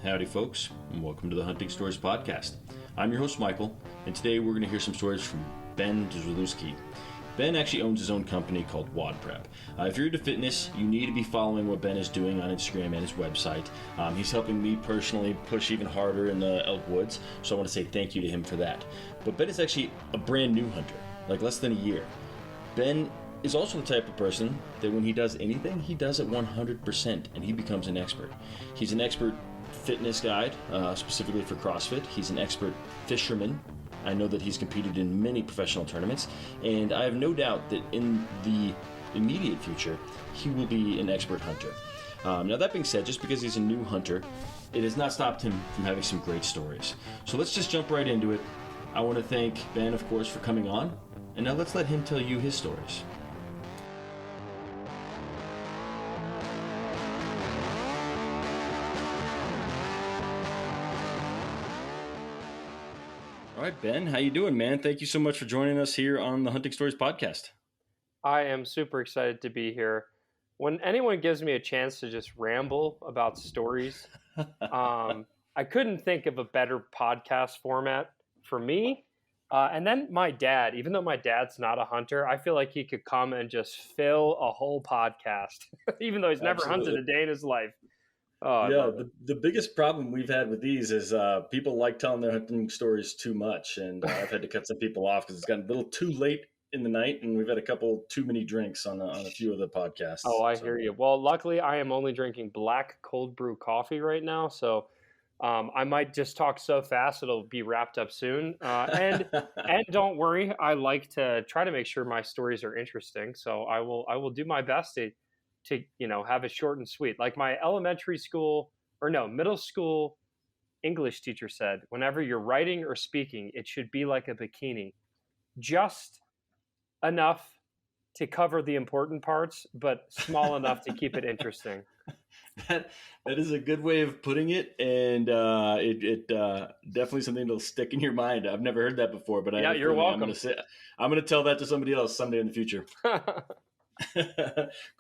Howdy folks, and welcome to the Hunting Stories Podcast. I'm your host Michael, and today we're going to hear some stories from Ben Dziwulski. Ben actually owns his own company called WodPrep. If you're into fitness, you need to be following what Ben is doing on Instagram and his website. He's helping me personally push even harder in the elk woods, so I want to say thank you to him for that. But Ben is actually a brand new hunter, like less than a year. Ben is also the type of person that when he does anything, he does it 100% and he becomes an expert. He's an expert fitness guide, specifically for CrossFit. He's an expert fisherman. I know that he's competed in many professional tournaments, and I have no doubt that in the immediate future, he will be an expert hunter. Now that being said, just because he's a new hunter, it has not stopped him from having some great stories. So let's just jump right into it. I want to thank Ben, of course, for coming on, and now let's let him tell you his stories. All right, Ben, how you doing, man? Thank you so much for joining us here on the Hunting Stories Podcast. I am super excited to be here. When anyone gives me a chance to just ramble about stories, I couldn't think of a better podcast format for me. And then my dad, even though my dad's not a hunter, I feel like he could come and just fill a whole podcast, even though he's never hunted a day in his life. Oh, yeah, the biggest problem we've had with these is people like telling their hunting stories too much, and I've had to cut some people off because it's gotten a little too late in the night, and we've had a couple too many drinks on a few of the podcasts. Oh, I hear you. Well, luckily, I am only drinking black cold brew coffee right now, so I might just talk so fast it'll be wrapped up soon. And don't worry, I like to try to make sure my stories are interesting, so I will do my best to have it short and sweet. Like my middle school English teacher said, whenever you're writing or speaking, it should be like a bikini. Just enough to cover the important parts, but small enough to keep it interesting. That is a good way of putting it, and it definitely something that'll stick in your mind. I've never heard that before, but you're welcome. I'm going to tell that to somebody else someday in the future.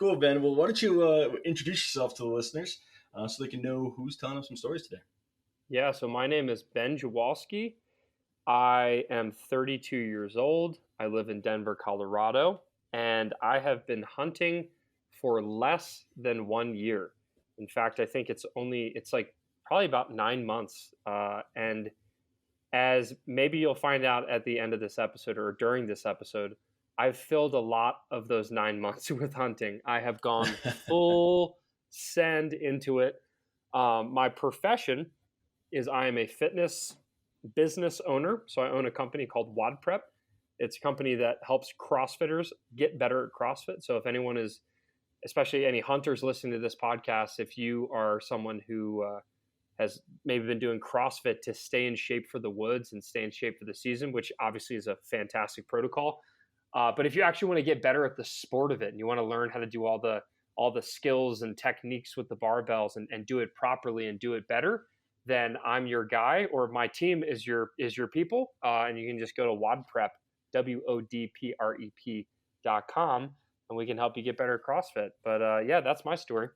Cool, Ben. Well, why don't you introduce yourself to the listeners so they can know who's telling us some stories today? Yeah, so my name is Ben Dziwulski. I am 32 years old. I live in Denver, Colorado, and I have been hunting for less than 1 year. In fact, I think it's like probably about 9 months. And as maybe you'll find out at the end of this episode or during this episode, I've filled a lot of those 9 months with hunting. I have gone full send into it. My profession is I am a fitness business owner. So I own a company called WodPrep. It's a company that helps CrossFitters get better at CrossFit. So if anyone is, especially any hunters listening to this podcast, if you are someone who has maybe been doing CrossFit to stay in shape for the woods and stay in shape for the season, which obviously is a fantastic protocol. But if you actually want to get better at the sport of it and you want to learn how to do all the skills and techniques with the barbells and do it properly and do it better, then I'm your guy, or my team is your people. And you can just go to WodPrep, WodPrep.com, and we can help you get better at CrossFit. But yeah, that's my story.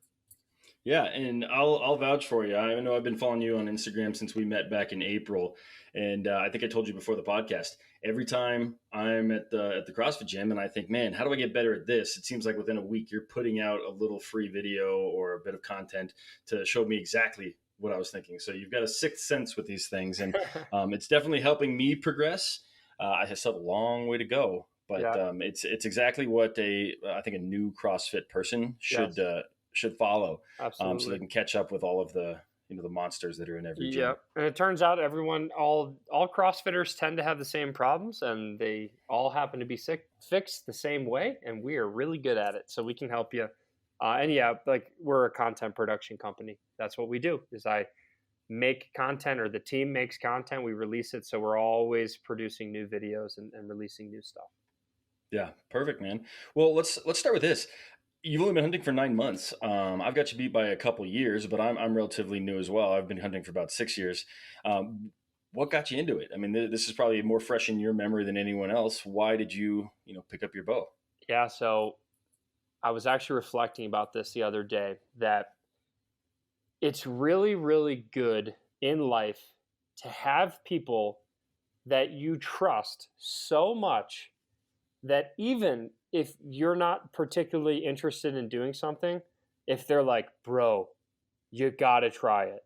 Yeah, and I'll vouch for you. I know I've been following you on Instagram since we met back in April, and I think I told you before the podcast. Every time I'm at the CrossFit gym and I think, man, how do I get better at this? It seems like within a week you're putting out a little free video or a bit of content to show me exactly what I was thinking. So you've got a sixth sense with these things, and it's definitely helping me progress. I still have a long way to go, but yeah. It's exactly what I think a new CrossFit person should. Yes. Should follow, so they can catch up with all of the the monsters that are in every gym. Yeah, and it turns out all CrossFitters tend to have the same problems, and they all happen to be fixed the same way, and we are really good at it. So we can help you. And yeah, like we're a content production company. That's what we do. Is I make content, or the team makes content. We release it, so we're always producing new videos and releasing new stuff. Yeah, perfect, man. Well, let's start with this. You've only been hunting for 9 months. I've got you beat by a couple years, but I'm relatively new as well. I've been hunting for about 6 years. What got you into it? I mean, this is probably more fresh in your memory than anyone else. Why did you pick up your bow? Yeah, so I was actually reflecting about this the other day, that it's really, really good in life to have people that you trust so much that even if you're not particularly interested in doing something, if they're like, bro, you gotta try it.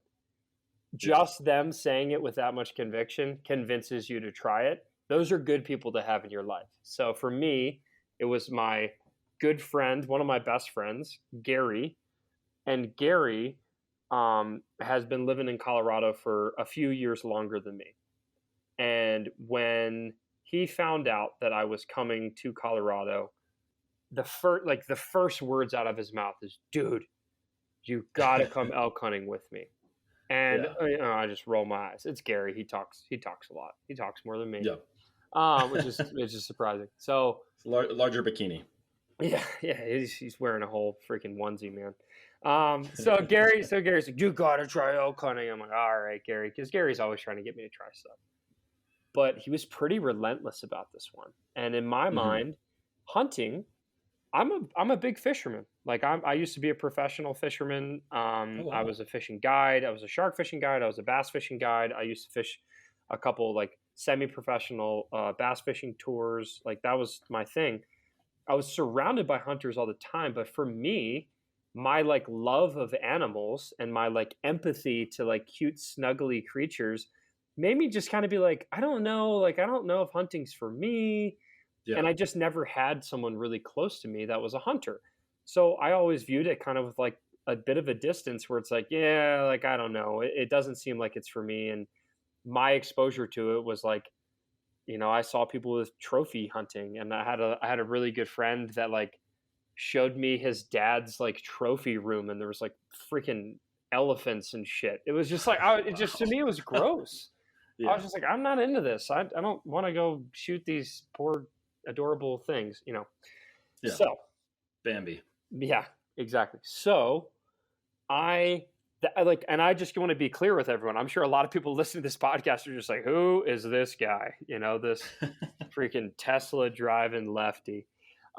Just them saying it with that much conviction convinces you to try it. Those are good people to have in your life. So for me, it was my good friend, one of my best friends, Gary. And Gary has been living in Colorado for a few years longer than me. And when he found out that I was coming to Colorado, the first words out of his mouth is, "Dude, you got to come elk hunting with me." And I just roll my eyes. It's Gary. He talks a lot. He talks more than me. Yeah. Which is surprising. So larger bikini. Yeah, he's wearing a whole freaking onesie, man. So Gary's like, you gotta try elk hunting. I'm like, all right, Gary, because Gary's always trying to get me to try stuff. But he was pretty relentless about this one. And in my mind, hunting, I'm a big fisherman. Like I used to be a professional fisherman. Wow. I was a fishing guide. I was a shark fishing guide. I was a bass fishing guide. I used to fish a couple like semi-professional bass fishing tours. Like that was my thing. I was surrounded by hunters all the time, but for me, my like love of animals and my like empathy to like cute, snuggly creatures made me just kind of be like, I don't know if hunting's for me. Yeah. And I just never had someone really close to me that was a hunter. So I always viewed it kind of with like a bit of a distance where it's like, yeah, like, I don't know. It doesn't seem like it's for me. And my exposure to it was like, you know, I saw people with trophy hunting, and I had a really good friend that like showed me his dad's like trophy room, and there was like freaking elephants and shit. It was just like, to me, it was gross. Yeah. I was just like, I'm not into this. I don't want to go shoot these poor, adorable things, you know? Yeah. So. Bambi. Yeah, exactly. So and I just want to be clear with everyone. I'm sure a lot of people listening to this podcast are just like, who is this guy? You know, this freaking Tesla driving lefty.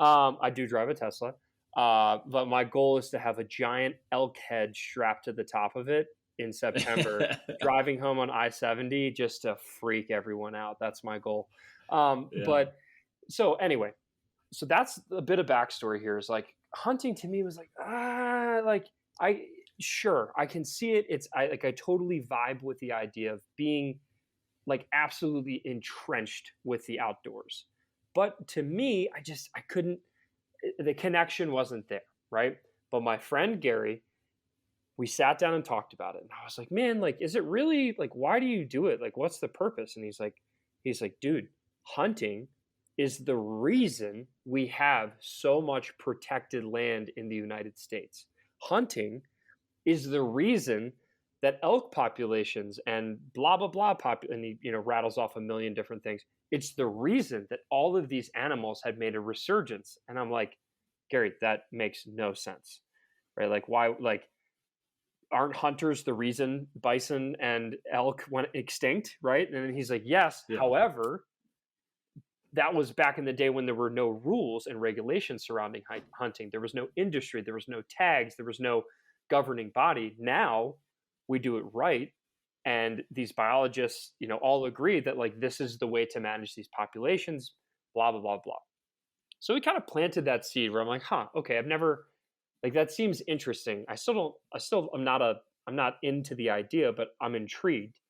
I do drive a Tesla, but my goal is to have a giant elk head strapped to the top of it in September, driving home on I-70 just to freak everyone out. That's my goal. But so anyway, so that's a bit of backstory here is like hunting to me was like, I can see it. I totally vibe with the idea of being like absolutely entrenched with the outdoors. But to me, I couldn't, the connection wasn't there. Right. But my friend Gary, we sat down and talked about it. And I was like, man, like, is it really like, why do you do it? Like, what's the purpose? And he's like, dude, hunting is the reason we have so much protected land in the United States. Hunting is the reason that elk populations and blah, blah, blah, and he, you know, rattles off a million different things. It's the reason that all of these animals have made a resurgence. And I'm like, Gary, that makes no sense, right? Like why, like, aren't hunters the reason bison and elk went extinct, right? And then he's like, yes. Yeah. However, that was back in the day when there were no rules and regulations surrounding hunting. There was no industry. There was no tags. There was no governing body. Now we do it right. And these biologists, you know, all agree that like, this is the way to manage these populations, blah, blah, blah, blah. So we kind of planted that seed where I'm like, okay, I've never, like, that seems interesting. I'm not into the idea, but I'm intrigued.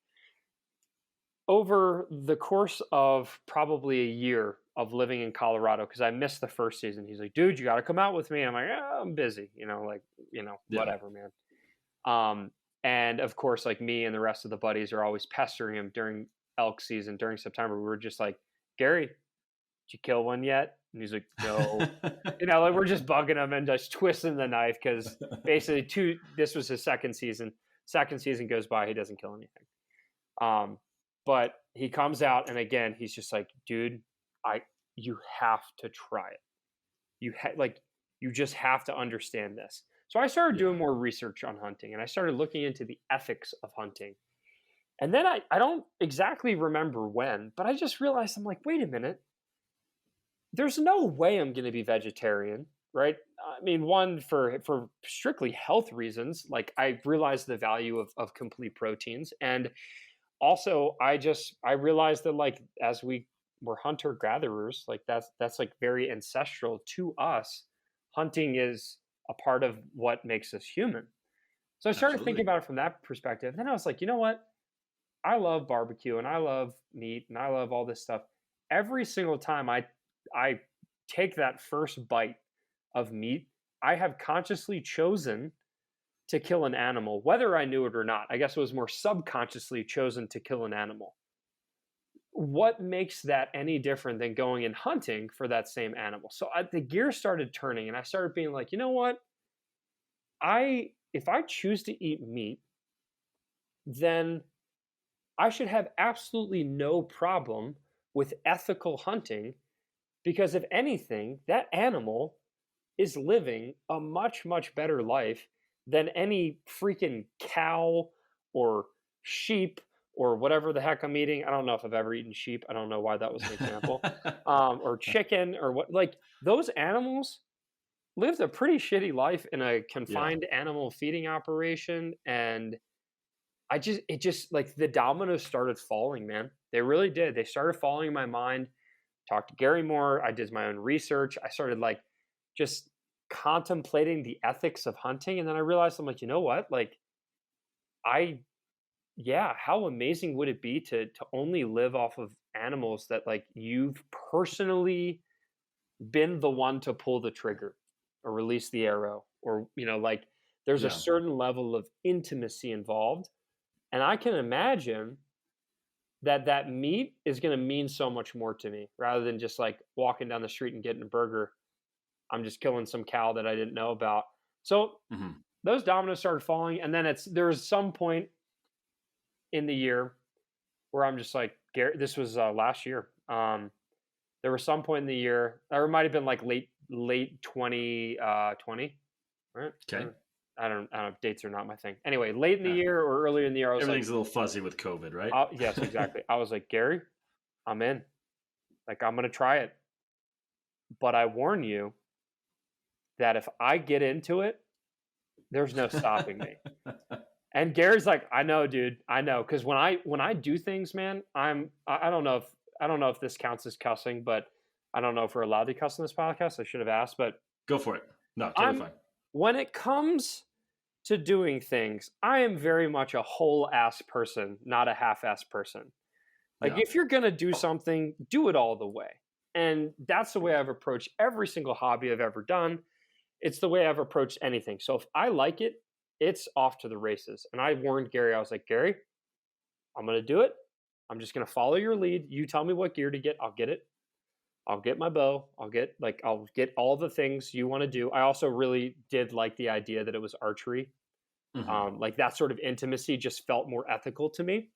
Over the course of probably a year of living in Colorado, because I missed the first season, he's like, dude, you got to come out with me. And I'm like, I'm busy, whatever, man. And of course, like me and the rest of the buddies are always pestering him during elk season, during September. We were just like, Gary, did you kill one yet? And he's like, no. Like we're just bugging him and just twisting the knife because basically this was his second season. Second season goes by, he doesn't kill anything. But he comes out, and again, he's just like, dude, you have to try it. You just have to understand this. So I started doing more research on hunting, and I started looking into the ethics of hunting. And then I don't exactly remember when, but I just realized, I'm like, wait a minute. There's no way I'm going to be vegetarian, right? mean, one, for strictly health reasons, like I realized the value of complete proteins. And also I realized that like as we were hunter gatherers, like that's like very ancestral to us. Hunting is a part of what makes us human. So I started thinking Absolutely. about it from that perspective. Then I was like, you know what? I love barbecue and I love meat and I love all this stuff. Every single time I take that first bite of meat, I have consciously chosen to kill an animal, whether I knew it or not. I guess it was more subconsciously chosen to kill an animal. What makes that any different than going and hunting for that same animal? So the gear started turning and I started being like, you know what? If I choose to eat meat, then I should have absolutely no problem with ethical hunting, because if anything, that animal is living a much, much better life than any freaking cow or sheep or whatever the heck I'm eating. I don't know if I've ever eaten sheep. I don't know why that was an example. Or chicken or what. Like those animals lived a pretty shitty life in a confined animal feeding operation. And it just like the dominoes started falling, man. They really did. They started falling in my mind. Talked to Gary more. I did my own research. I started like just contemplating the ethics of hunting. And then I realized I'm like, you know what? Like how amazing would it be to only live off of animals that like you've personally been the one to pull the trigger or release the arrow, or like there's a certain level of intimacy involved. And I can imagine that meat is going to mean so much more to me rather than just like walking down the street and getting a burger. I'm just killing some cow that I didn't know about. So those dominoes started falling. And then there's some point in the year where I'm just like, Gary, this was last year. There was some point in the year, or it might've been like late 2020, right? Okay. I don't know. Dates are not my thing. Anyway, late in the year or earlier in the year, I was everything's a little fuzzy with COVID, right? Yes, exactly. I was like, Gary, I'm in. Like, I'm going to try it. But I warn you that if I get into it, there's no stopping me. And Gary's like, I know, dude. I know. Because when I do things, man, I don't know if this counts as cussing, but I don't know if we're allowed to cuss on this podcast. I should have asked, but go for it. No, totally fine. When it comes to doing things, I am very much a whole ass person, not a half ass person. Like if you're going to do something, do it all the way. And that's the way I've approached every single hobby I've ever done. It's the way I've approached anything. So if I like it, it's off to the races. And I warned Gary, I was like, Gary, I'm going to do it. I'm just going to follow your lead. You tell me what gear to get. I'll get it. I'll get my bow. I'll get all the things you want to do. I also really did like the idea that it was archery. Like that sort of intimacy just felt more ethical to me.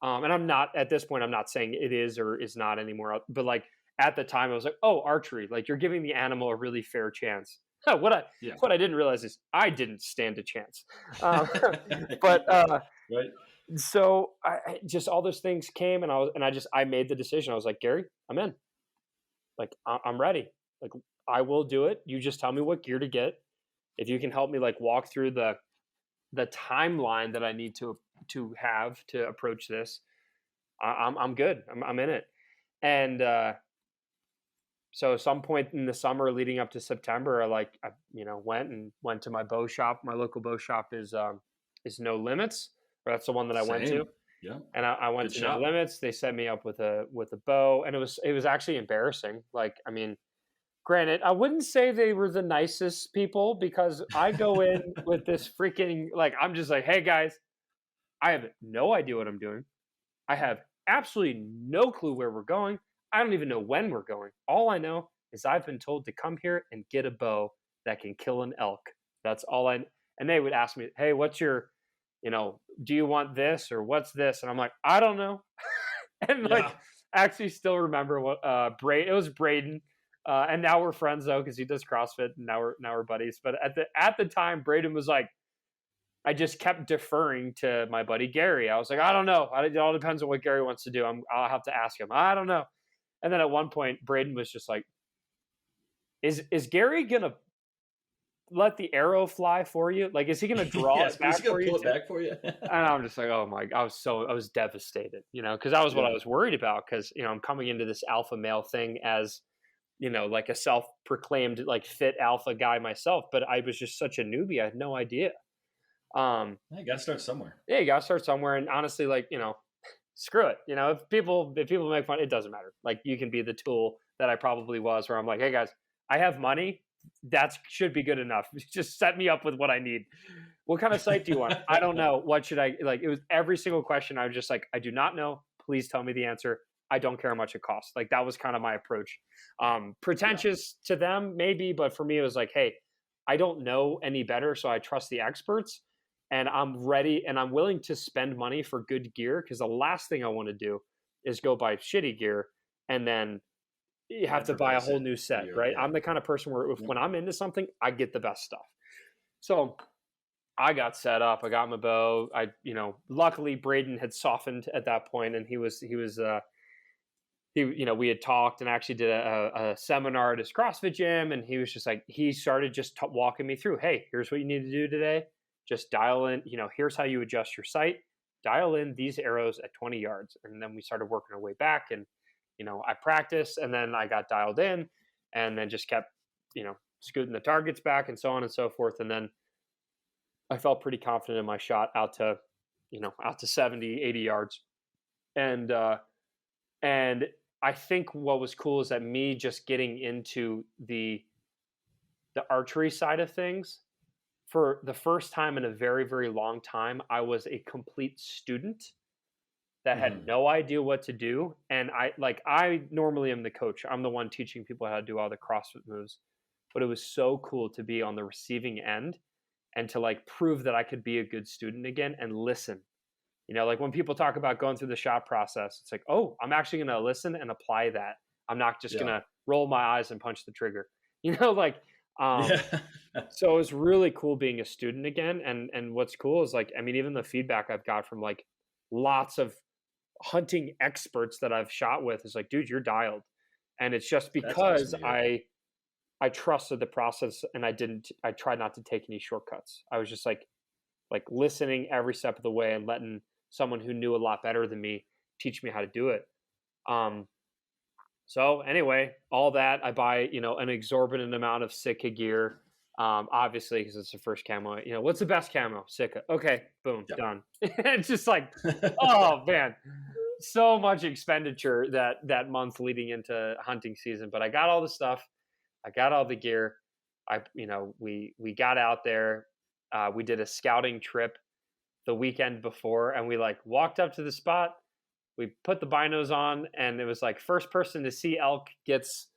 And I'm not, at this point, I'm not saying it is or is not anymore. But like at the time I was like, oh, archery, like you're giving the animal a really fair chance. What I didn't realize is I didn't stand a chance. But right. So I just, all those things came and I made the decision. I was like, Gary, I'm in. Like, I'm ready. Like, I will do it. You just tell me what gear to get. If you can help me like walk through the timeline that I need to have to approach this, I'm good. I'm in it. And so some point in the summer leading up to September, I went to my bow shop. My local bow shop is No Limits. Or that's the one that I went to. Yeah. And I went to No Limits. They set me up with a bow, and it was actually embarrassing. Like, I mean, granted, I wouldn't say they were the nicest people, because I go in with this freaking, like, I'm just like, hey guys, I have no idea what I'm doing. I have absolutely no clue where we're going. I don't even know when we're going. All I know is I've been told to come here and get a bow that can kill an elk. That's all and they would ask me, hey, what's your, do you want this or what's this? And I'm like, I don't know. And like, I actually still remember what it was Braden. And now we're friends though, because he does CrossFit, and now we're buddies. But at the time, Braden was like, I just kept deferring to my buddy Gary. I was like, I don't know. It all depends on what Gary wants to do. I'll have to ask him. I don't know. And then at one point, Braden was just like, is Gary gonna let the arrow fly for you? Like, is he going to draw Yes, it but is back he gonna for you pull it too? back for you? And I'm just like, oh my, I was devastated, because that was what I Yeah. was worried about. Cause, I'm coming into this alpha male thing as, like a self-proclaimed like fit alpha guy myself, but I was just such a newbie. I had no idea. You got to start somewhere. Yeah, you gotta start somewhere. And honestly, like, screw it. If people make fun, it doesn't matter. Like, you can be the tool that I probably was, where I'm like, hey guys, I have money. That should be good enough. Just set me up with what I need. What kind of site do you want? I don't know. What should I like? It was every single question. I was just like, I do not know. Please tell me the answer. I don't care how much it costs. Like, that was kind of my approach. Yeah. Pretentious to them, maybe, but for me, it was like, hey, I don't know any better, so I trust the experts, and I'm ready and I'm willing to spend money for good gear, because the last thing I want to do is go buy shitty gear and then you have And to buy a replace whole it. new set, You're, right? yeah. I'm the kind of person where Yep. when I'm into something, I get the best stuff. So I got set up. I got my bow. Luckily Braden had softened at that point, and we had talked and actually did a seminar at his CrossFit gym, and he was just like, he started just walking me through, hey, here's what you need to do today. Just dial in, here's how you adjust your sight. Dial in these arrows at 20 yards. And then we started working our way back, and, I practiced, and then I got dialed in, and then just kept, scooting the targets back and so on and so forth. And then I felt pretty confident in my shot out to 70, 80 yards. And I think what was cool is that me just getting into the archery side of things, for the first time in a very, very long time, I was a complete student that had Mhm. no idea what to do. And I normally am the coach. I'm the one teaching people how to do all the CrossFit moves. But it was so cool to be on the receiving end and to like prove that I could be a good student again and listen. Like when people talk about going through the shot process, it's like, oh, I'm actually going to listen and apply that. I'm not just going Yeah. to roll my eyes and punch the trigger. Like, Yeah. so it was really cool being a student again. And what's cool is, like, I mean, even the feedback I've got from like lots of hunting experts that I've shot with is like, dude, you're dialed. And it's just That's awesome because to hear. I trusted the process, and I tried not to take any shortcuts. I was just like listening every step of the way and letting someone who knew a lot better than me teach me how to do it. Um, so anyway, all that, I buy, an exorbitant amount of Sitka gear. Obviously, because it's the first camo. What's the best camo? Sitka. Okay, boom, Yeah. done. It's just like, oh man, so much expenditure that month leading into hunting season. But I got all the stuff. I got all the gear. We got out there. We did a scouting trip the weekend before, and we like walked up to the spot. We put the binos on, and it was like, first person to see elk gets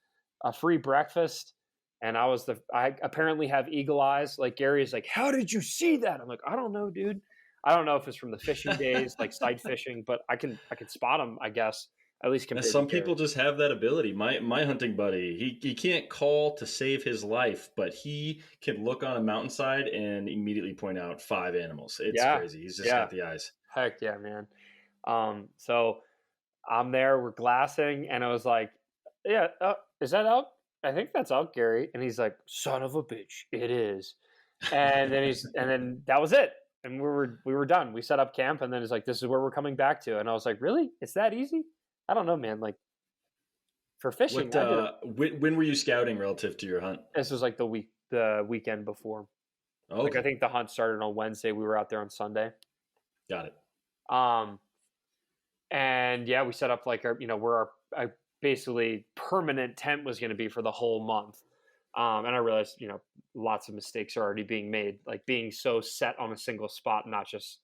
a free breakfast. And I apparently have eagle eyes. Like, Gary's like, how did you see that? I'm like, I don't know, dude. I don't know if it's from the fishing days, like sight fishing, but I can spot them, I guess, at least Now, compared to some Gary. people just have that ability. My hunting buddy, he can't call to save his life, but he can look on a mountainside and immediately point out 5 animals. It's Yeah, crazy. He's just yeah, got the eyes. heck yeah, man. So I'm there, we're glassing, and I was like, yeah, is that elk? I think that's elk, Gary. And he's like, son of a bitch, it is. And then that was it. And we were done. We set up camp, and then it's like, this is where we're coming back to. And I was like, really? It's that easy? I don't know, man. Like, for fishing, What I did it. when were you scouting relative to your hunt? This was like the weekend before. Like, I Okay, think the hunt started on Wednesday. We were out there on Sunday. got it. Um, and yeah, we set up like where our basically permanent tent was going to be for the whole month. And I realized, lots of mistakes are already being made, like being so set on a single spot, not just,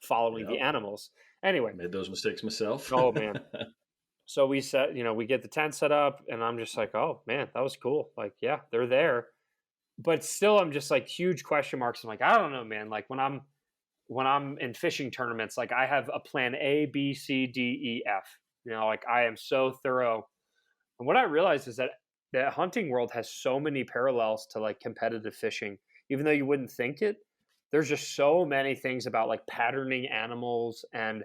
following the Yep, animals. Anyway, made those mistakes myself. oh man. So we get the tent set up, and I'm just like, oh man, that was cool. Like, yeah, they're there. But still, I'm just like, huge question marks. I'm like, I don't know, man. Like, when I'm in fishing tournaments, like, I have a plan A, B, C, D, E, F. Like, I am so thorough. And what I realized is that the hunting world has so many parallels to like competitive fishing, even though you wouldn't think it. There's just so many things about like patterning animals, and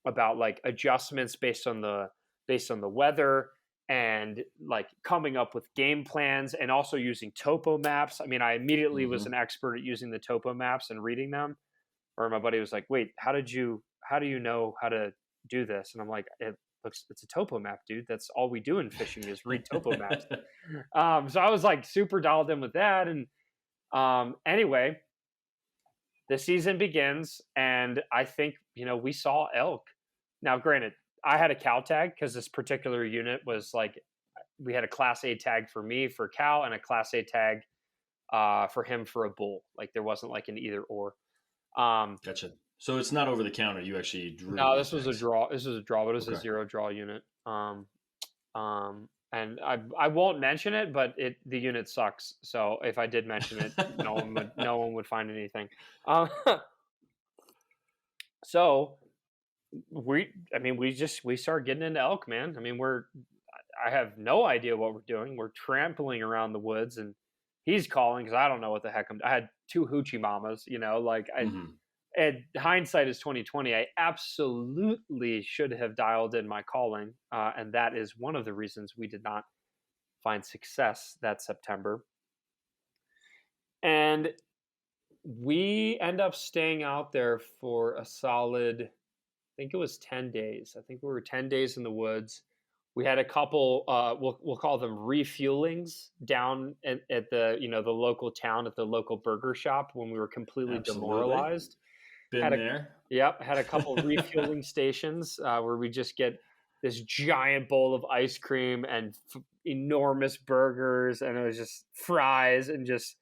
about like adjustments based on the weather, and like coming up with game plans and also using topo maps. I mean, I immediately was an expert at using the topo maps and reading them. Or my buddy was like, "Wait, how do you know how to do this?" And I'm like, it's a topo map, dude. That's all we do in fishing is read topo maps. So I was like super dialed in with that. And anyway, the season begins, and I think, we saw elk. Now, granted, I had a cow tag because this particular unit was like, we had a Class A tag for me for cow and a Class A tag for him for a bull. Like there wasn't like an either or. Gotcha. So it's not over the counter. You actually drew. No, this was a draw. This was a draw, but it was Okay. a 0 draw unit. And I won't mention it, but the unit sucks. So if I did mention it, no one would find anything. So we start getting into elk, man. I mean, I have no idea what we're doing. We're trampling around the woods, and he's calling because I don't know what the heck I had 2 hoochie mamas, and hindsight is 2020. I absolutely should have dialed in my calling, and that is one of the reasons we did not find success that September. And we end up staying out there for a solid, I think it was 10 days. I think we were 10 days in the woods. We had a couple, we'll call them refuelings down at the the local town, at the local burger shop when we were completely demoralized. Been there. Yep, had a couple refueling stations where we just get this giant bowl of ice cream and enormous burgers, and it was just fries, and just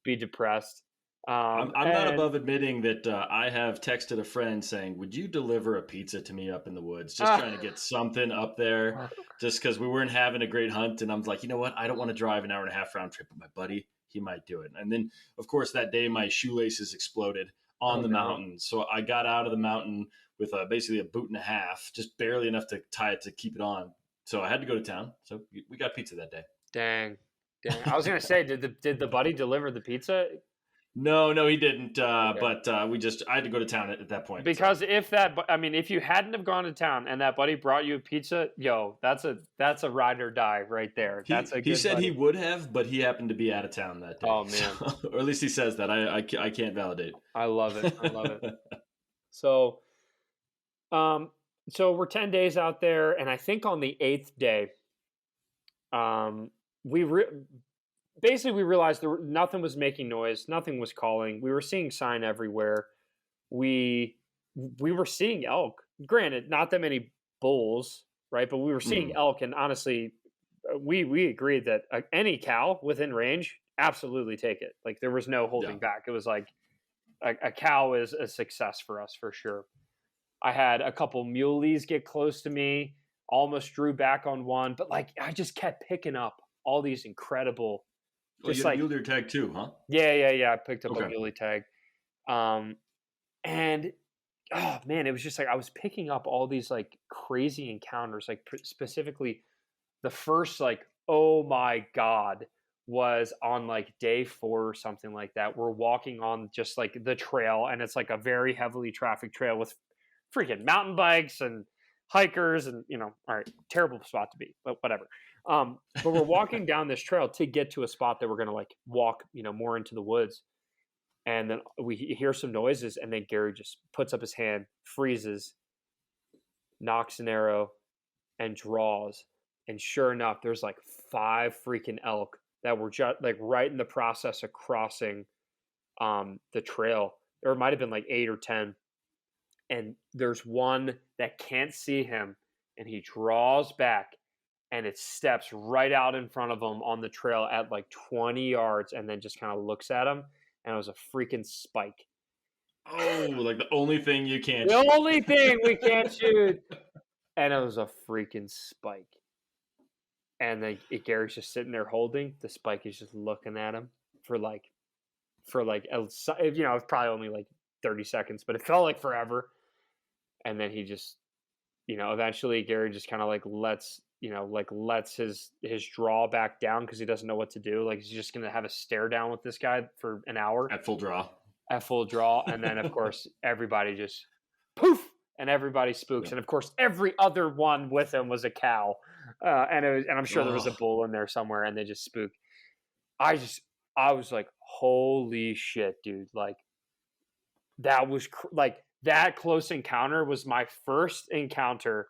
be depressed. I'm not above admitting that I have texted a friend saying, "Would you deliver a pizza to me up in the woods?" Just trying to get something up there, just because we weren't having a great hunt. And I'm like, you know what? I don't want to drive an hour and a half round trip with my buddy. He might do it. And then, of course, that day my shoelaces exploded on the mountain. So I got out of the mountain with basically a boot and a half, just barely enough to tie it to keep it on. So I had to go to town. So we got pizza that day. Dang. I was gonna say, did the buddy deliver the pizza? No, he didn't. But I had to go to town at that point. Because if you hadn't have gone to town and that buddy brought you a pizza, that's a ride or die right there. He said buddy. He would have, but he happened to be out of town that day. Oh man, or at least he says that. I can't validate. I love it. So, so we're 10 days out there, and I think on the 8th day, we realized nothing was making noise, nothing was calling. We were seeing sign everywhere. We were seeing elk. Granted, not that many bulls, right? But we were seeing elk, and honestly, we agreed that any cow within range, absolutely take it. Like there was no holding back. It was like a cow is a success for us for sure. I had a couple muleys get close to me, almost drew back on one, but like I just kept picking up all these incredible. Well, you had a muley tag too, huh? Yeah. I picked up a muley tag. And oh man, it was just like I was picking up all these like crazy encounters, like specifically the first like, oh my God, was on like day 4 or something like that. We're walking on just like the trail, and it's like a very heavily trafficked trail with freaking mountain bikes and hikers, and all right, terrible spot to be, but whatever. But we're walking down this trail to get to a spot that we're going to like walk, more into the woods. And then we hear some noises, and then Gary just puts up his hand, freezes, knocks an arrow, and draws. And sure enough, there's like 5 freaking elk that were just like right in the process of crossing the trail. There might have been like 8 or 10. And there's one that can't see him, and he draws back, and it steps right out in front of him on the trail at like 20 yards, and then just kind of looks at him, and it was a freaking spike. Oh, like the only thing you can't shoot. The only thing we can't shoot. And it was a freaking spike. And then Gary's just sitting there holding. The spike is just looking at him for like, it's probably only like 30 seconds, but it felt like forever. And then he just, eventually Gary just kind of like lets his draw back down because he doesn't know what to do. Like he's just going to have a stare down with this guy for an hour. At full draw. And then, of course, everybody just poof, and everybody spooks. Yeah. And, of course, every other one with him was a cow. and I'm sure there was a bull in there somewhere, and they just spooked. I was like, holy shit, dude! Like that was like that close encounter was my first encounter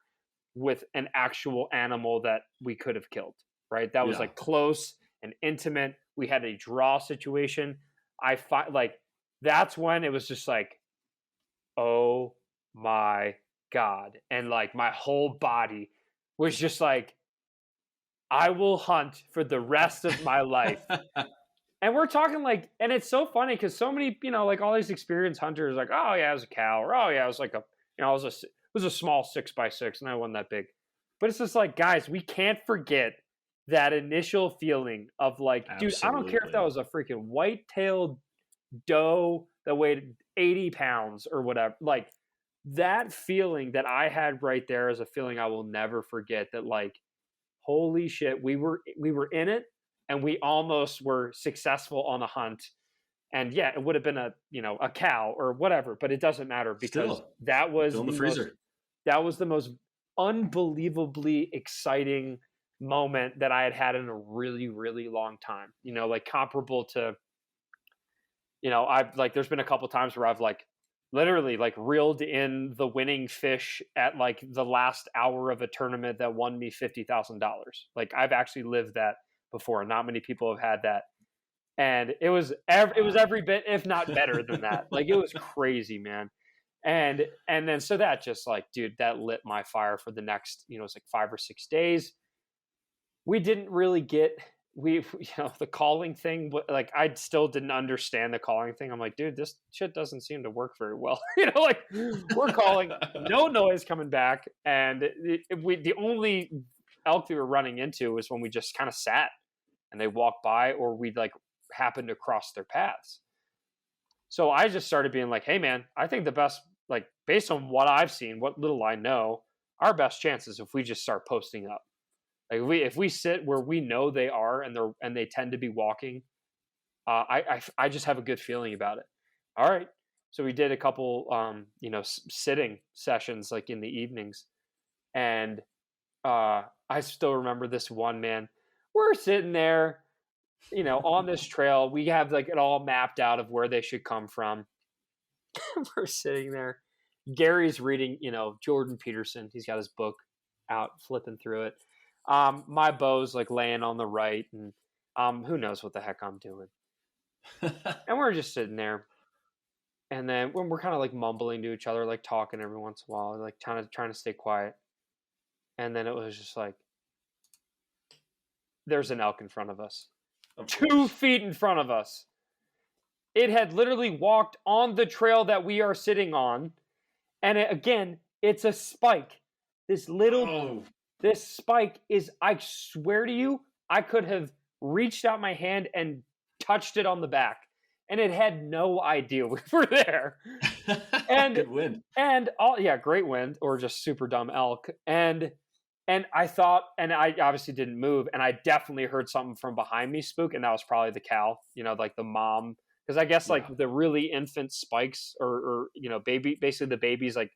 with an actual animal that we could have killed. Right, that was like close and intimate. We had a draw situation. Like that's when it was just like, oh my God. And like my whole body was just like, I will hunt for the rest of my life. And we're talking like, and it's so funny because so many, like all these experienced hunters, like, oh yeah, it was a cow, or oh yeah, it was like it was a small 6x6, and I wasn't that big. But it's just like, guys, we can't forget that initial feeling of like, dude, I don't care if that was a freaking white-tailed doe that weighed 80 pounds or whatever. Like that feeling that I had right there is a feeling I will never forget. That like, holy shit, we were in it, and we almost were successful on a hunt. And yeah, it would have been a cow or whatever, but it doesn't matter because that was the most unbelievably exciting moment that I had in a really, really long time. Like comparable to, I've like, there's been a couple times where I've like literally like reeled in the winning fish at like the last hour of a tournament that won me $50,000. Like I've actually lived that before. Not many people have had that. And it was every bit, if not better than that. Like it was crazy, man. And then, so that just like, dude, that lit my fire for the next, it was like 5 or 6 days. We didn't really get, the calling thing, like I still didn't understand the calling thing. I'm like, dude, this shit doesn't seem to work very well. Like we're calling, no noise coming back. And the only elk we were running into was when we just kind of sat and they walked by, or we'd like happened to cross their paths. So I just started being like, hey man, I think the best, like based on what I've seen, what little I know, our best chances if we just start posting up. Like if we sit where we know they are and they tend to be walking, I just have a good feeling about it. All right, so we did a couple sitting sessions like in the evenings, and I still remember this one, man. We're sitting there, on this trail. We have like it all mapped out of where they should come from. We're sitting there. Gary's reading, Jordan Peterson. He's got his book out, flipping through it. My bow's like laying on the right, and who knows what the heck I'm doing. And we're just sitting there, and then when we're kind of like mumbling to each other, like talking every once in a while, like trying to stay quiet. And then it was just like, there's an elk in front of us, 2 feet in front of us. It had literally walked on the trail that we are sitting on, and it's a spike. This spike is, I swear to you, I could have reached out my hand and touched it on the back, and it had no idea we were there. And good wind. And great wind, or just super dumb elk. And I thought, and I obviously didn't move, and I definitely heard something from behind me spook, and that was probably the cow, like the mom. Because I guess like the really infant spikes or baby, basically the baby's like,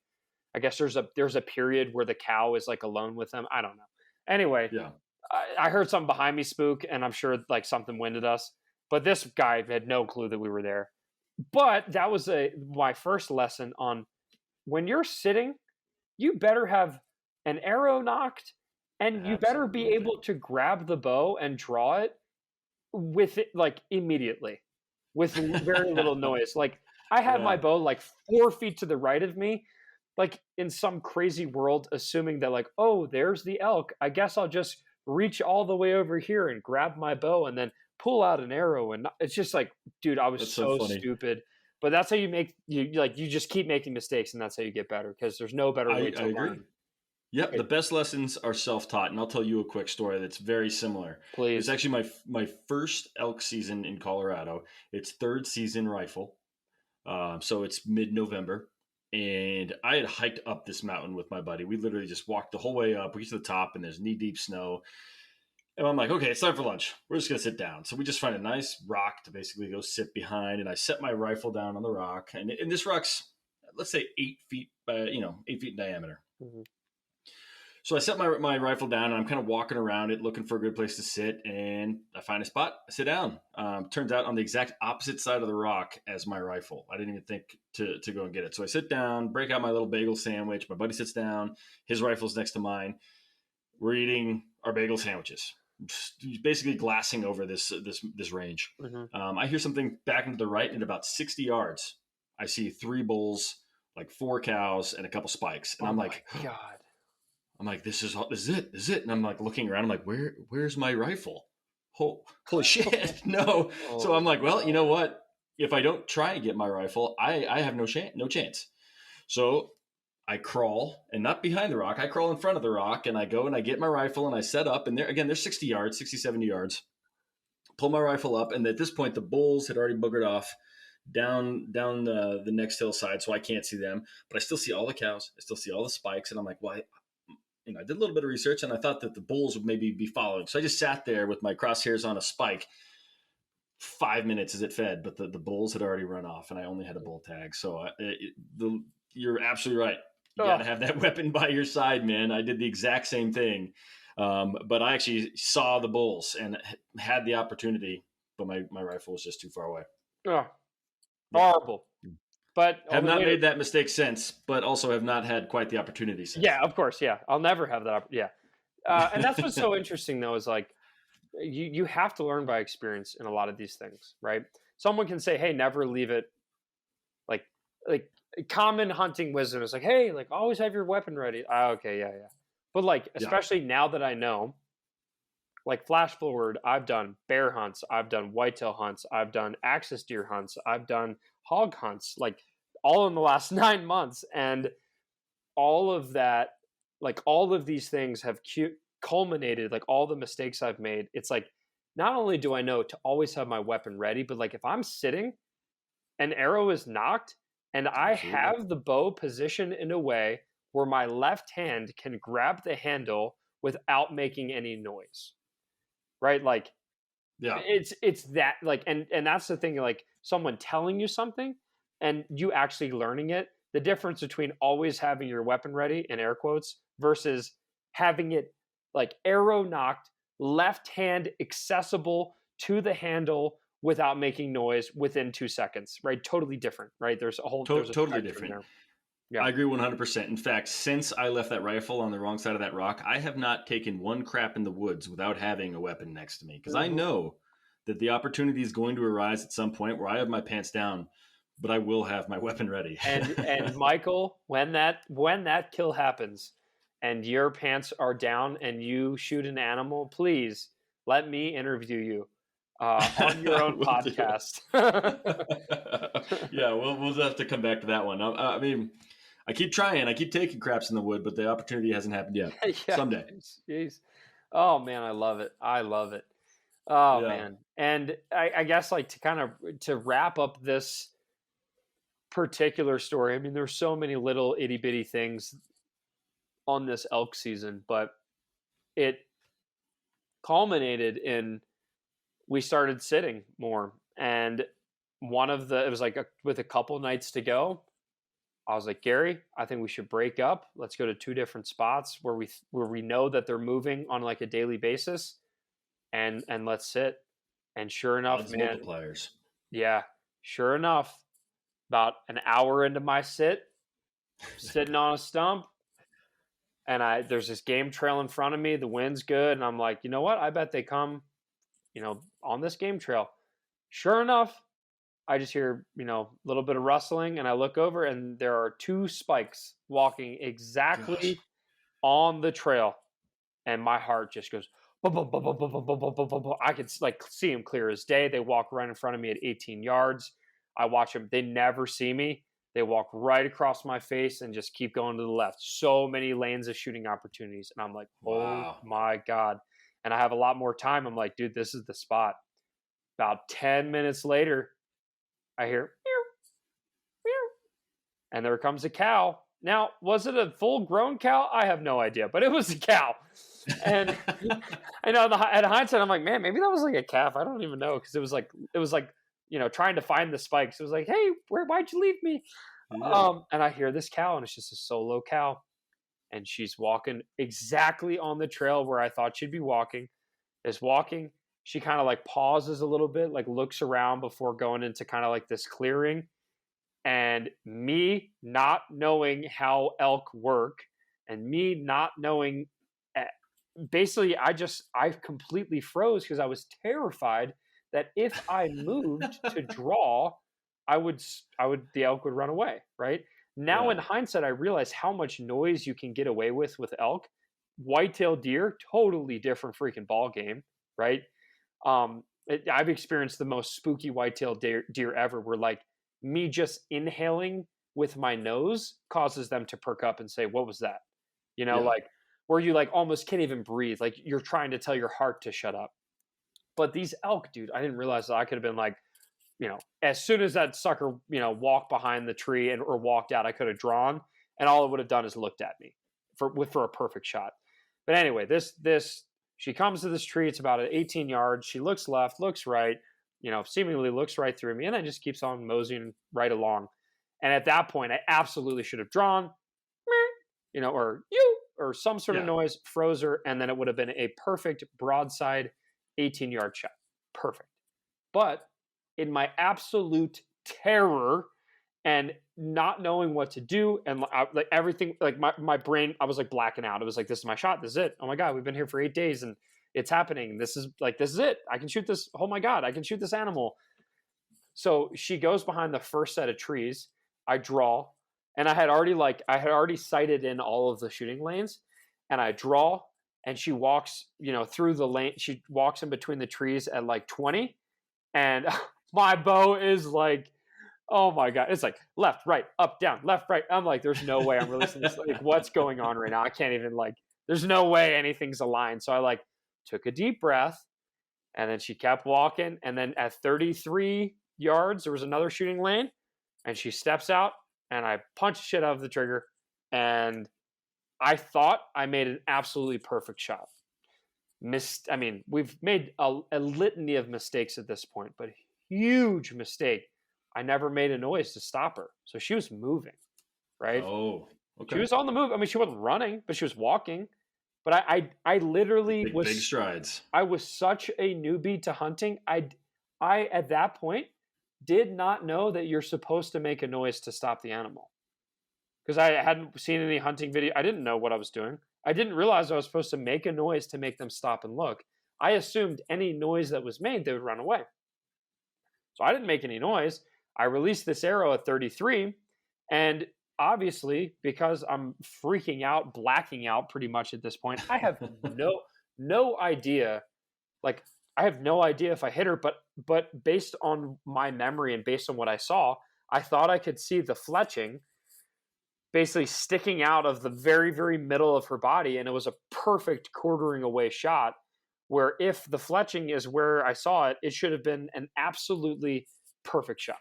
I guess there's a period where the cow is like alone with them. I don't know. Anyway, I heard something behind me spook, and I'm sure like something winded us. But this guy had no clue that we were there. But that was my first lesson on when you're sitting, you better have an arrow knocked, and you better be able to grab the bow and draw it with it like immediately, with very little noise. Like I had my bow like 4 feet to the right of me, like in some crazy world, assuming that like, oh, there's the elk. I guess I'll just reach all the way over here and grab my bow and then pull out an arrow. And it's just like, dude, I was so stupid. But that's how you just keep making mistakes, and that's how you get better, because there's no better way to learn. Yep, the best lessons are self-taught, and I'll tell you a quick story that's very similar. Please. It's actually my first elk season in Colorado. It's 3rd season rifle, so it's mid-November, and I had hiked up this mountain with my buddy. We literally just walked the whole way up. We get to the top, and there's knee-deep snow, and I'm like, okay, it's time for lunch. We're just going to sit down. So we just find a nice rock to basically go sit behind, and I set my rifle down on the rock, and this rock's, let's say, 8 feet by 8 feet in diameter. Mm-hmm. So I set my rifle down and I'm kind of walking around it looking for a good place to sit, and I find a spot. I sit down. Turns out on the exact opposite side of the rock as my rifle. I didn't even think to go and get it. So I sit down, break out my little bagel sandwich. My buddy sits down. His rifle's next to mine. We're eating our bagel sandwiches, basically glassing over this range. I hear something back into the right, and about 60 yards, I see 3 bulls, like 4 cows, and a couple spikes. And I'm like, God. I'm like, this is it. And I'm like looking around. I'm like, where's my rifle? Holy shit, no. So I'm like, well, you know what? If I don't try and get my rifle, I have no chance. So I crawl, and not behind the rock. I crawl in front of the rock, and I go and I get my rifle, and I set up. And there's 60 yards, 60, 70 yards. Pull my rifle up, and at this point, the bulls had already boogered off down the next hillside, so I can't see them. But I still see all the cows. I still see all the spikes, and I'm like, well, I did a little bit of research, and I thought that the bulls would maybe be following. So I just sat there with my crosshairs on a spike. 5 minutes as it fed, but the bulls had already run off, and I only had a bull tag. So you're absolutely right. You got to have that weapon by your side, man. I did the exact same thing. But I actually saw the bulls and had the opportunity, but my rifle was just too far away. Oh, horrible. But have not made that mistake since, but also have not had quite the opportunity since. Yeah, of course. Yeah. I'll never have that. Yeah. And that's what's so interesting though, is like, you have to learn by experience in a lot of these things, right? Someone can say, hey, never leave it. Like common hunting wisdom is like, hey, like always have your weapon ready. Okay. Yeah. But like, especially now that I know, like flash forward, I've done bear hunts, I've done whitetail hunts, I've done axis deer hunts, I've done hog hunts, like all in the last 9 months. And all of that, like all of these things have culminated, like all the mistakes I've made. It's like, not only do I know to always have my weapon ready, but like if I'm sitting, an arrow is knocked, and I have the bow positioned in a way where my left hand can grab the handle without making any noise. Right? Like, yeah, it's that, like, and that's the thing, like someone telling you something and you actually learning it, the difference between always having your weapon ready, in air quotes, versus having it like arrow knocked, left hand accessible to the handle without making noise within 2 seconds, right? Totally different, right? There's a whole totally different. Yeah. I agree 100%. In fact, since I left that rifle on the wrong side of that rock, I have not taken one crap in the woods without having a weapon next to me, because I know that the opportunity is going to arise at some point where I have my pants down, but I will have my weapon ready. and Michael, when that kill happens and your pants are down and you shoot an animal, please let me interview you on your own podcast. Yeah, we'll have to come back to that one. I mean, I keep trying. I keep taking craps in the wood, but the opportunity hasn't happened yet. Yeah, someday. Jeez. Oh, man, I love it. Oh, yeah. Man. And I guess like to wrap up this particular story, I mean, there's so many little itty bitty things on this elk season, but it culminated in we started sitting more. And it was like with a couple nights to go, I was like, Gary, I think we should break up. Let's go to 2 different spots where we know that they're moving on like a daily basis, and let's sit. And sure enough, man, multipliers. Yeah, sure enough, about an hour into my sitting on a stump, and there's this game trail in front of me. The wind's good, and I'm like, you know what? I bet they come, on this game trail. Sure enough, I just hear, a little bit of rustling, and I look over, and there are 2 spikes walking exactly on the trail, and my heart just goes. I could like see them clear as day. They walk right in front of me at 18 yards. I watch them. They never see me. They walk right across my face and just keep going to the left. So many lanes of shooting opportunities. And I'm like, oh my God. And I have a lot more time. I'm like, dude, this is the spot. About 10 minutes later, I hear, meow, meow, and there comes a cow. Now, was it a full-grown cow? I have no idea, but it was a cow. And I know at hindsight, I'm like, man, maybe that was like a calf. I don't even know, because it was like trying to find the spikes. It was like, hey, why'd you leave me? Yeah. And I hear this cow, and it's just a solo cow, and she's walking exactly on the trail where I thought she'd be walking. Is walking. She kind of like pauses a little bit, like looks around before going into kind of like this clearing. And me not knowing how elk work and me not knowing, basically, I completely froze because I was terrified that if I moved to draw, the elk would run away. Right now, in hindsight, I realize how much noise you can get away with elk. Whitetail deer, totally different freaking ball game, right? I've experienced the most spooky whitetail deer ever, where like me just inhaling with my nose causes them to perk up and say, "What was that?" Like where you like almost can't even breathe, like you're trying to tell your heart to shut up. But these elk, dude, I didn't realize that I could have been like, as soon as that sucker, walked behind the tree or walked out, I could have drawn, and all it would have done is looked at me for a perfect shot. But anyway, she comes to this tree. It's about 18 yards. She looks left, looks right, seemingly looks right through me, and then just keeps on moseying right along. And at that point, I absolutely should have drawn, or some sort of noise, froze her, and then it would have been a perfect broadside 18-yard shot. Perfect. But in my absolute terror and not knowing what to do, and like everything, like my brain, I was like blacking out. It was like, this is my shot. This is it. Oh my God, we've been here for 8 days and it's happening. This is it. I can shoot this. Oh my God, I can shoot this animal. So she goes behind the first set of trees. I draw, and I had already sighted in all of the shooting lanes, and I draw, and she walks, through the lane. She walks in between the trees at like 20, and my bow is like, oh my God, it's like left, right, up, down, left, right. I'm like, there's no way I'm releasing this. Like, what's going on right now? I can't even there's no way anything's aligned. So I took a deep breath, and then she kept walking. And then at 33 yards, there was another shooting lane, and she steps out, and I punch shit out of the trigger. And I thought I made an absolutely perfect shot. We've made a litany of mistakes at this point, but huge mistake. I never made a noise to stop her. So she was moving, right? Oh, okay. She was on the move. I mean, she wasn't running, but she was walking. But I literally big strides. I was such a newbie to hunting. I at that point did not know that you're supposed to make a noise to stop the animal, because I hadn't seen any hunting video. I didn't know what I was doing. I didn't realize I was supposed to make a noise to make them stop and look. I assumed any noise that was made, they would run away. So I didn't make any noise. I released this arrow at 33, and obviously, because I'm freaking out, blacking out pretty much at this point, I have no idea. Like, I have no idea if I hit her, but based on my memory and based on what I saw, I thought I could see the fletching basically sticking out of the very, very middle of her body, and it was a perfect quartering away shot, where if the fletching is where I saw it, it should have been an absolutely perfect shot.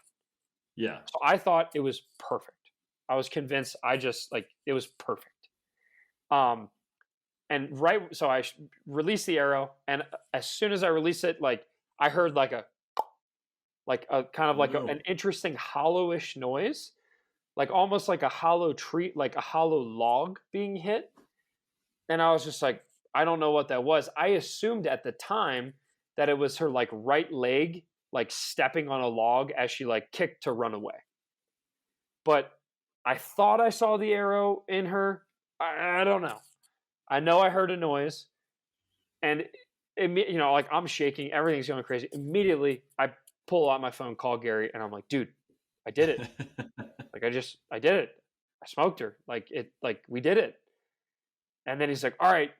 Yeah. So I thought it was perfect. I was convinced. It was perfect. So I released the arrow, and as soon as I released it, I heard a kind of an interesting hollowish noise, almost like a hollow tree, like a hollow log being hit. And I was just like, I don't know what that was. I assumed at the time that it was her right leg stepping on a log as she kicked to run away. But I thought I saw the arrow in her. I don't know. I know I heard a noise, and I'm shaking. Everything's going crazy. Immediately, I pull out my phone, call Gary, and I'm like, dude, I did it. I did it. I smoked her. We did it. And then he's like, all right,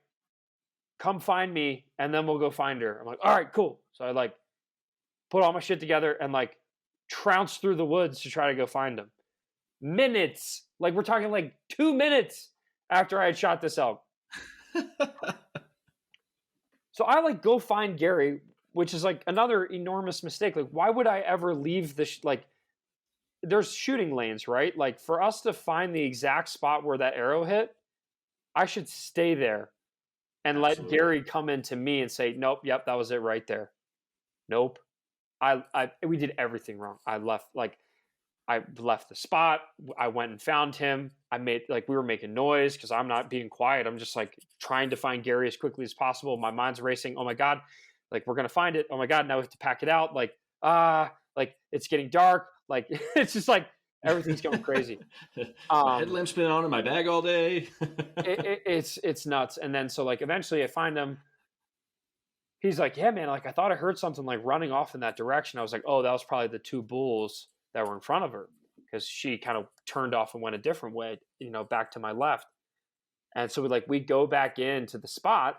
come find me, and then we'll go find her. I'm like, all right, cool. So I put all my shit together and trounce through the woods to try to go find him. Minutes, we're talking 2 minutes after I had shot this elk. So I go find Gary, which is another enormous mistake. Why would I ever leave this? There's shooting lanes, right? For us to find the exact spot where that arrow hit, I should stay there and let Gary come into me and say, nope, yep, that was it right there. Nope. We did everything wrong. I left I left the spot. I went and found him. We were making noise because I'm not being quiet. I'm just like trying to find Gary as quickly as possible. My mind's racing. Oh my God, like we're going to find it. Oh my God, now we have to pack it out. Like it's getting dark. Like it's just like everything's going crazy. My headlamp's been on in my bag all day. It's nuts. And then so like eventually I find him. He's like, yeah, man, like I thought I heard something like running off in that direction. I was like, oh, that was probably the two bulls that were in front of her, because she kind of turned off and went a different way, back to my left. And so we go back into the spot,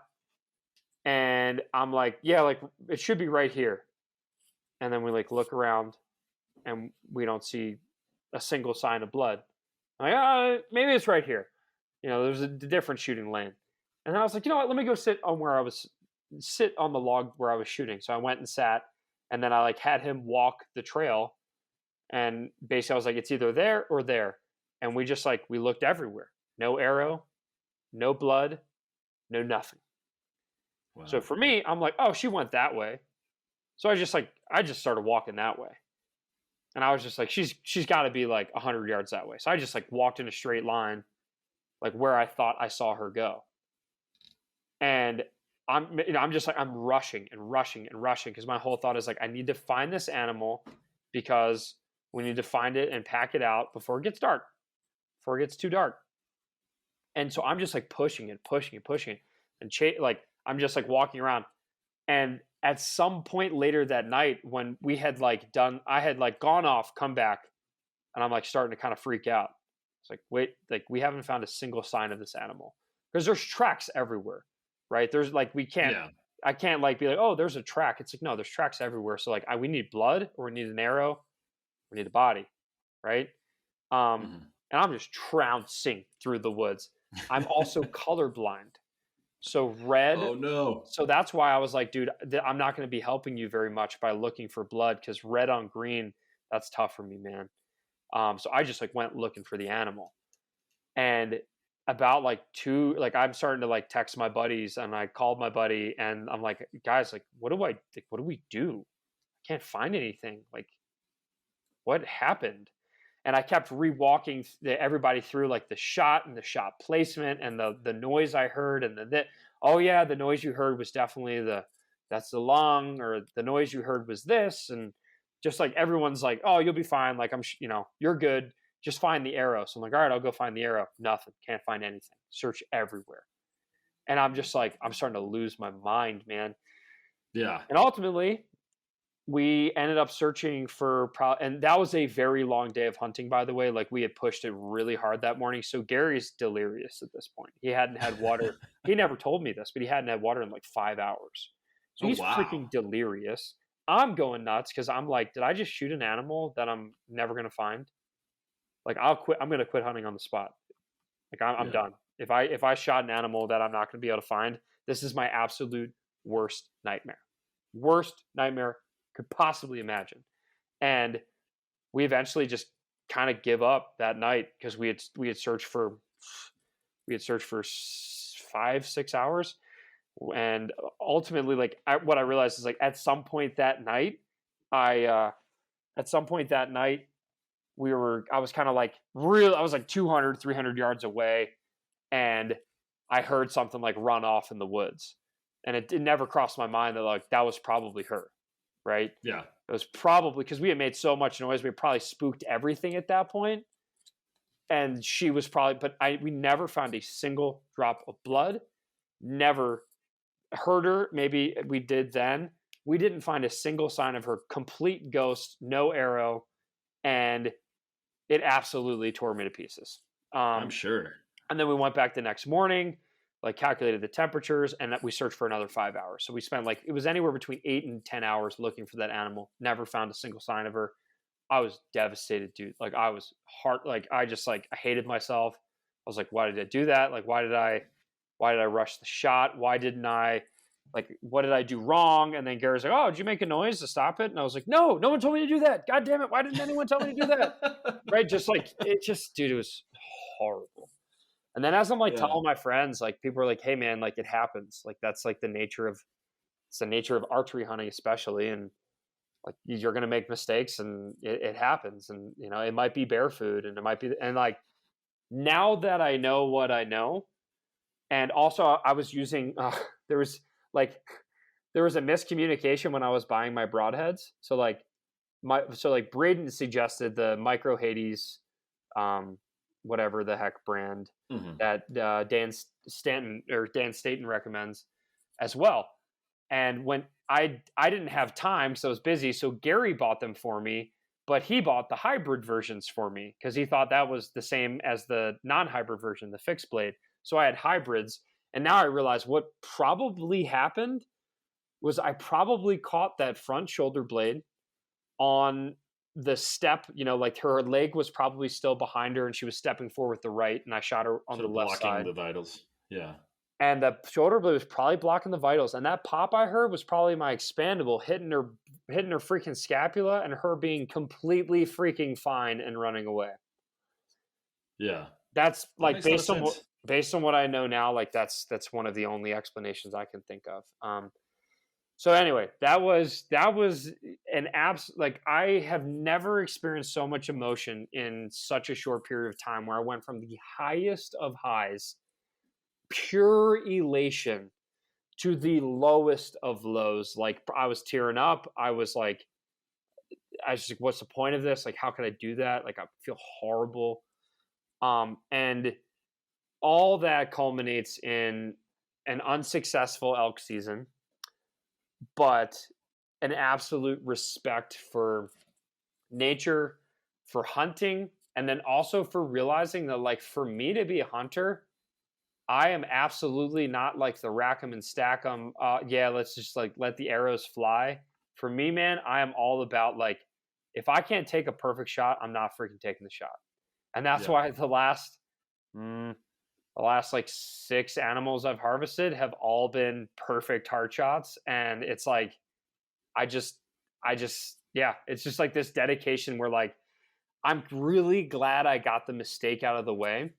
and I'm like, yeah, like it should be right here. And then we like look around and we don't see a single sign of blood. I'm like, maybe it's right here. There's a different shooting lane. And then I was like, you know what, let me go sit on the log where I was shooting. So I went and sat, and then I like had him walk the trail. And basically I was like, it's either there or there. And we just we looked everywhere. No arrow, no blood, no nothing. Wow. So for me, I'm like, oh, she went that way. So I just started walking that way. And I was just like, she's got to be like 100 yards that way. So I just like walked in a straight line, like where I thought I saw her go. And I'm just like, I'm rushing and rushing and rushing, because my whole thought is like, I need to find this animal, because we need to find it and pack it out before it gets dark, before it gets too dark. And so I'm just like pushing and pushing and pushing and I'm just like walking around. And at some point later that night, when we had I had gone off, come back, and I'm like starting to kind of freak out. It's like, wait, like we haven't found a single sign of this animal, because there's tracks everywhere, right? There's I can't be like, oh, there's a track. It's like, no, there's tracks everywhere. So we need blood, or we need an arrow, we need a body, right? And I'm just trouncing through the woods. I'm also colorblind. So red. Oh no. So that's why I was like, dude, I'm not going to be helping you very much by looking for blood, because red on green, that's tough for me, man. So I just went looking for the animal. And about I'm starting to text my buddies, and I called my buddy, and I'm like, guys, what do we do? I can't find anything. What happened? And I kept rewalking everybody through the shot and the shot placement and the noise I heard, and oh yeah, the noise you heard was definitely that's the lung, or the noise you heard was this. And just everyone's like, oh, you'll be fine. You're good. Just find the arrow. So I'm like, all right, I'll go find the arrow. Nothing. Can't find anything. Search everywhere. And I'm just I'm starting to lose my mind, man. Yeah. And ultimately, we ended up searching for, and that was a very long day of hunting, by the way. We had pushed it really hard that morning. So Gary's delirious at this point. He hadn't had water. He never told me this, but he hadn't had water in 5 hours. So he's freaking delirious. I'm going nuts, because I'm like, did I just shoot an animal that I'm never going to find? I'll quit. I'm going to quit hunting on the spot. I'm done. If I shot an animal that I'm not going to be able to find, this is my absolute worst nightmare. Worst nightmare could possibly imagine. And we eventually just kind of give up that night, because we had searched for 5-6 hours. And ultimately, what I realized is at some point that night, I was kind of I was 200, 300 yards away, and I heard something run off in the woods. And it never crossed my mind that that was probably her, right? Yeah. It was probably because we had made so much noise, we probably spooked everything at that point. And she was probably, we never found a single drop of blood, never heard her. Maybe we did then. We didn't find a single sign of her. Complete ghost, no arrow. And it absolutely tore me to pieces. I'm sure. And then we went back the next morning, calculated the temperatures, and we searched for another 5 hours. So we spent it was anywhere between 8 and 10 hours looking for that animal. Never found a single sign of her. I was devastated, dude. I was I hated myself. I was like, why did I do that? Why did I rush the shot? Why didn't I, what did I do wrong? And then Gary's like, oh, did you make a noise to stop it? And I was like, no one told me to do that. God damn it. Why didn't anyone tell me to do that? Right. Dude, it was horrible. And then as I'm telling my friends, people are like, hey man, it happens. That's the nature of archery hunting, especially. And like you're going to make mistakes, and it happens, and it might be bear food, and it might be, and like now that I know what I know, and also I was using there was like there was a miscommunication when I was buying my broadheads. So Braden suggested the Micro Hades, whatever the heck brand Mm-hmm. that Dan Staten recommends as well. And when I didn't have time, so I was busy. So Gary bought them for me, but he bought the hybrid versions for me because he thought that was the same as the non-hybrid version, the fixed blade. So I had hybrids, and now I realize what probably happened was I probably caught that front shoulder blade on the step, like her leg was probably still behind her and she was stepping forward with the right, and I shot her on So the left blocking side. the vitals. Yeah. And the shoulder blade was probably blocking the vitals. And that pop I heard was probably my expandable hitting her freaking scapula and her being completely freaking fine and running away. Yeah. That's That like makes a lot of sense. based on what I know now, like that's one of the only explanations I can think of. So anyway, that was an like I have never experienced so much emotion in such a short period of time, where I went from the highest of highs, pure elation, to the lowest of lows. Like I was tearing up. I was like, what's the point of this? Like, how can I do that? Like, I feel horrible. And all that culminates in an unsuccessful elk season, but an absolute respect for nature, for hunting, and then also for realizing that, like, for me to be a hunter, I am absolutely not like the rack 'em and stack 'em. Yeah, let's just like let the arrows fly. For me, man, I am all about like, if I can't take a perfect shot, I'm not freaking taking the shot. And that's Yeah. why the last like 6 animals I've harvested have all been perfect heart shots. And it's like, I just, yeah, it's just like this dedication where like, I'm really glad I got the mistake out of the way,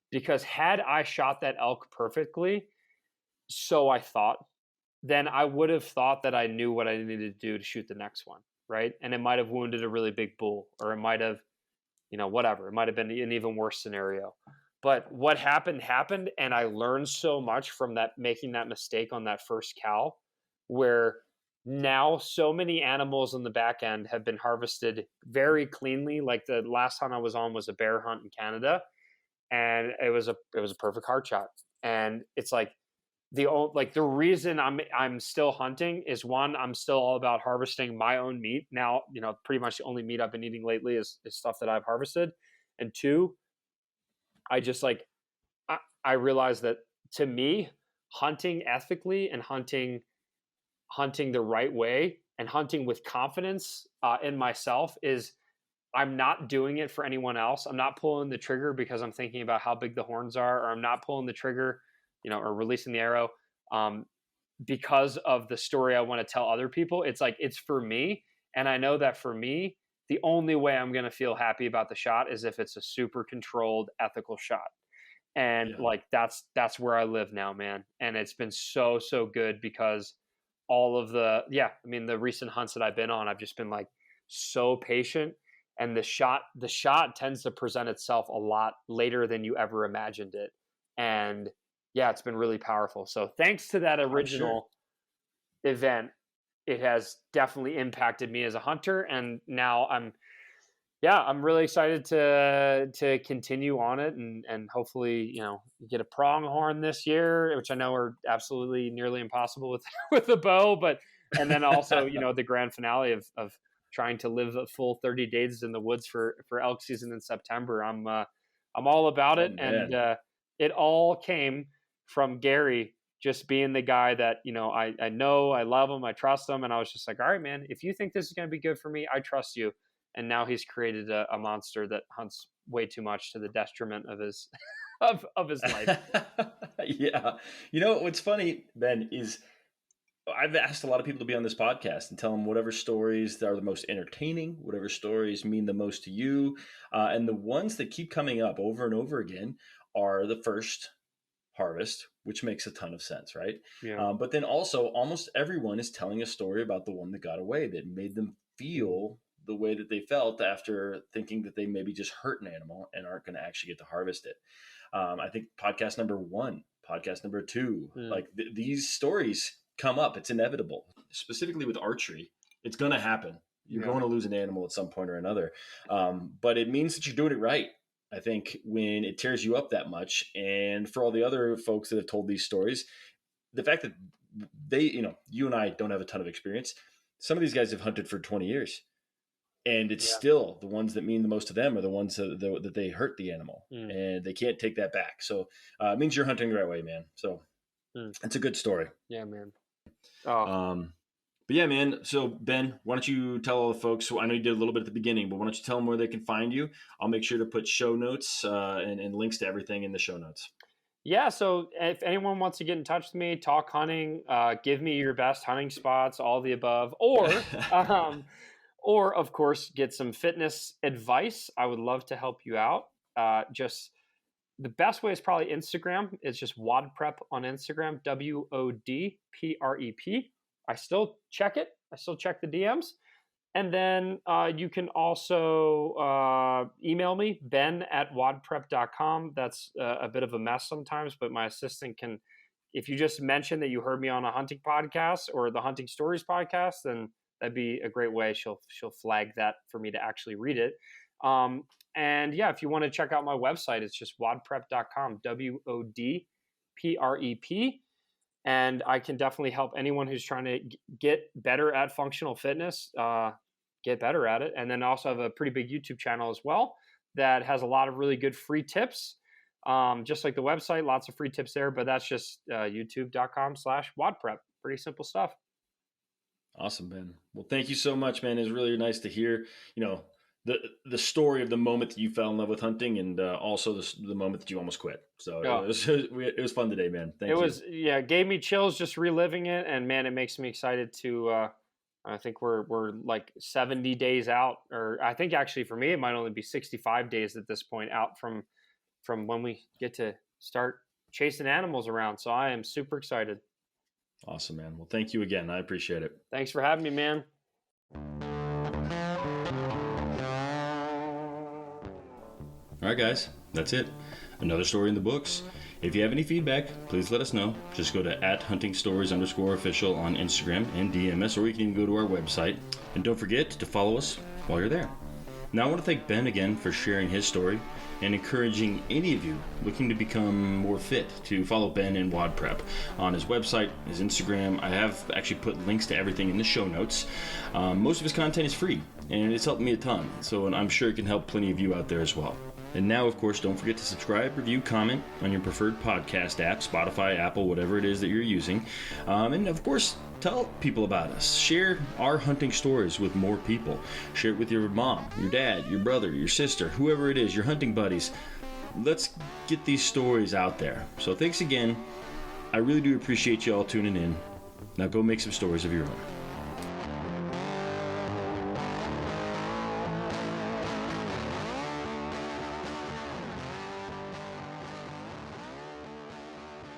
because had I shot that elk perfectly, so I thought, then I would have thought that I knew what I needed to do to shoot the next one, right? And it might have wounded a really big bull, or it might have, whatever. It might have been an even worse scenario. But what happened, and I learned so much from that, making that mistake on that first cow, where now so many animals on the back end have been harvested very cleanly. Like the last hunt I was on was a bear hunt in Canada, and it was a perfect heart shot. And it's like the reason I'm still hunting is, one, I'm still all about harvesting my own meat. Now, pretty much the only meat I've been eating lately is stuff that I've harvested. And two, I just like I realize that, to me, hunting ethically and hunting the right way and hunting with confidence in myself is, I'm not doing it for anyone else. I'm not pulling the trigger because I'm thinking about how big the horns are, or I'm not pulling the trigger, or releasing the arrow because of the story I want to tell other people. It's like, it's for me. And I know that for me, the only way I'm going to feel happy about the shot is if it's a super controlled, ethical shot. And Yeah. like, that's where I live now, man. And it's been so good, because all of the recent hunts that I've been on, I've just been like so patient, and the shot tends to present itself a lot later than you ever imagined it. And yeah, it's been really powerful. So thanks to that original event, it has definitely impacted me as a hunter. And now I'm really excited to continue on it, and hopefully, get a pronghorn this year, which I know are absolutely nearly impossible with a bow, but, and then also, the grand finale of trying to live a full 30 days in the woods for elk season in September. I'm all about it. Man. And it all came from Gary just being the guy that, I know, I love him, I trust him. And I was just like, all right, man, if you think this is going to be good for me, I trust you. And now he's created a monster that hunts way too much, to the detriment of his of his life. Yeah. What's funny, Ben, is I've asked a lot of people to be on this podcast and tell them whatever stories are the most entertaining, whatever stories mean the most to you. And the ones that keep coming up over and over again are the first harvest, which makes a ton of sense, right? Yeah. But then also, almost everyone is telling a story about the one that got away, that made them feel the way that they felt after thinking that they maybe just hurt an animal and aren't going to actually get to harvest it. I think podcast number 1, podcast number 2, like these stories come up. It's inevitable. Specifically with archery, it's going to happen. You're going to lose an animal at some point or another. But it means that you're doing it right. I think when it tears you up that much, and for all the other folks that have told these stories, the fact that you and I don't have a ton of experience. Some of these guys have hunted for 20 years. And it's still the ones that mean the most to them are the ones that they hurt the animal, and they can't take that back. So it means you're hunting the right way, man. So it's a good story. Yeah, man. But yeah, man. So Ben, why don't you tell all the folks? I know you did a little bit at the beginning, but why don't you tell them where they can find you? I'll make sure to put show notes and links to everything in the show notes. Yeah, so if anyone wants to get in touch with me, talk hunting, give me your best hunting spots, all the above, or of course, get some fitness advice. I would love to help you out. Just the best way is probably Instagram. It's just WodPrep on Instagram, WodPrep. I still check it. I still check the DMs. And then you can also email me, ben@wodprep.com. That's a bit of a mess sometimes, but my assistant can, if you just mention that you heard me on a hunting podcast or the Hunting Stories podcast, then that'd be a great way. She'll flag that for me to actually read it. And yeah, if you want to check out my website, it's just wodprep.com, WodPrep. And I can definitely help anyone who's trying to get better at functional fitness, get better at it. And then I also have a pretty big YouTube channel as well that has a lot of really good free tips. Just like the website, lots of free tips there, but that's just youtube.com/WodPrep. Pretty simple stuff. Awesome, Ben. Well, thank you so much, man. It's really nice to hear, the story of the moment that you fell in love with hunting, and also the moment that you almost quit. So it was fun today, man. Thank you. It gave me chills just reliving it, and man, it makes me excited to. I think we're like 70 days out, or I think actually for me it might only be 65 days at this point out from when we get to start chasing animals around. So I am super excited. Awesome, man. Well, thank you again. I appreciate it. Thanks for having me, man. All right, guys, that's it. Another story in the books. If you have any feedback, please let us know. Just go to @huntingstories_official on Instagram and DM us, or you can go to our website. And don't forget to follow us while you're there. Now, I want to thank Ben again for sharing his story and encouraging any of you looking to become more fit to follow Ben and WodPrep on his website, his Instagram. I have actually put links to everything in the show notes. Most of his content is free, and it's helped me a ton, so I'm sure it can help plenty of you out there as well. And now, of course, don't forget to subscribe, review, comment on your preferred podcast app, Spotify, Apple, whatever it is that you're using. And of course, tell people about us. Share our hunting stories with more people. Share it with your mom, your dad, your brother, your sister, whoever it is, your hunting buddies. Let's get these stories out there. So thanks again. I really do appreciate you all tuning in. Now go make some stories of your own.